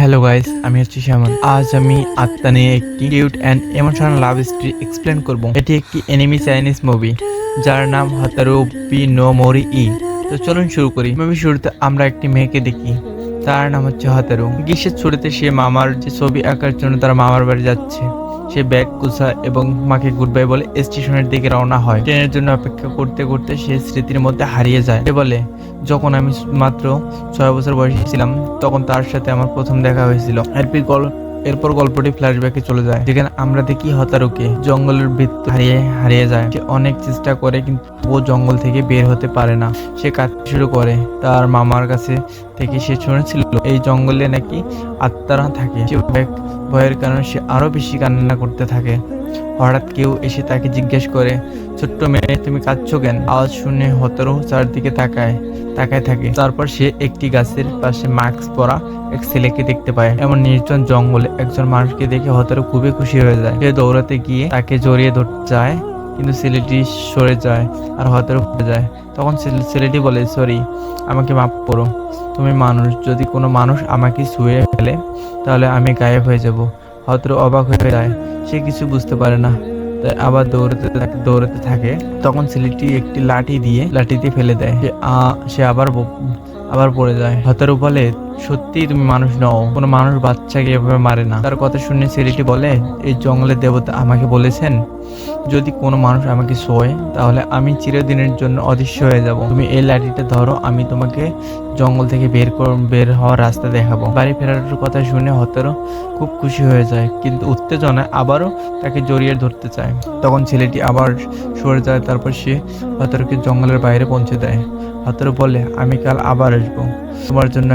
Hello guys, আমি হচ্ছি শ্যামল। আজ আমি আত্মা নিয়ে একটি cute and emotional love story explain করব। এটি একটি এনিমি চাইনিজ মুভি যার নাম হাতারু বি নো মোরি ই। তো চলুন শুরু করি। মুভি শুরুতে আমরা একটি মেয়েকে দেখি, তার নাম হচ্ছে হাতারু। গ্রীষ্মের ছুটিতে সে মামার যে ছবি আঁকার জন্য তার মামার বাড়ি যাচ্ছে। সে ব্যাগ গুছায় এবং মাকে গুড বাই বলে স্টেশনের দিকে রওনা হয়। ট্রেনের জন্য অপেক্ষা করতে করতে সে স্মৃতির মধ্যে হারিয়ে যায়। সে বলে, যখন আমি মাত্র 6 বছর বয়সী ছিলাম তখন তার সাথে আমার প্রথম দেখা হয়েছিল। এরপর গল্পটি ফ্ল্যাশব্যাকে চলে যায়, যেখানে আমরা দেখি হতারুকে জঙ্গলের ভিতর হারিয়ে যায়। সে অনেক চেষ্টা করে কিন্তু ও জঙ্গল থেকে বের হতে পারে না। সে কাঁদতে শুরু করে। তার মামার কাছে থেকে সে শুনেছিল এই জঙ্গলে নাকি আত্মারা থাকে। সে ভয়ের কারণে সে আরো বেশি কান্না করতে থাকে। হঠাৎ কেউ এসে তাকে জিজ্ঞেস করে, ছোট্ট মেয়ে, তুমি কাঁদছো কেন? আওয়াজ শুনে হতারু চারদিকে তাকায় থাকে। তারপর সে একটি গাছের পাশে মাস্ক পরা এক ছেলেকে দেখতে পায়। এমন নির্জন জঙ্গলে একজন মানুষকে দেখে হতারু খুবই খুশি হয়ে যায়। সে দৌড়াতে গিয়ে তাকে জড়িয়ে ধরতে যায়, কিন্তু ছেলেটি সরে যায় আর হতারু পড়ে যায়। তখন ছেলেটি বলে, সরি, আমাকে মাফ করো। তুমি মানুষ, যদি কোনো মানুষ আমাকে ছুঁয়ে ফেলে তাহলে আমি গায়েব হয়ে যাব। হতারু অবাক হয়ে যায়। সে কিছু বুঝতে পারে না, তাই আবার দৌড়াতে থাকে। তখন ছেলেটি একটি লাঠি দিয়ে ফেলে দেয়। সে আবার পড়ে যায়। হতারু বলে, সত্যি তুমি মানুষ নও, কোনো মানুষ বাচ্চাকে এভাবে মারে না। তার কথা শুনে ছেলেটি বলে, এই জঙ্গলের দেবতা আমাকে বলেছেন যদি কোনো মানুষ আমাকে ছোঁয় তাহলে আমি চিরদিনের জন্য অদৃশ্য হয়ে যাব। তুমি এই লাঠিটা ধরো, আমি তোমাকে জঙ্গল থেকে বের হওয়ার রাস্তা দেখাবো। বাড়ি ফেরার কথা শুনে হতারু খুব খুশি হয়ে যায়, কিন্তু উত্তেজনায় আবারও তাকে জড়িয়ে ধরতে চায়। তখন ছেলেটি আবার সরে যায়। তারপর সে হতারুকে জঙ্গলের বাইরে পৌঁছে দেয়। হতারু বলে, আমি কাল আবার আসবো, তোমার জন্য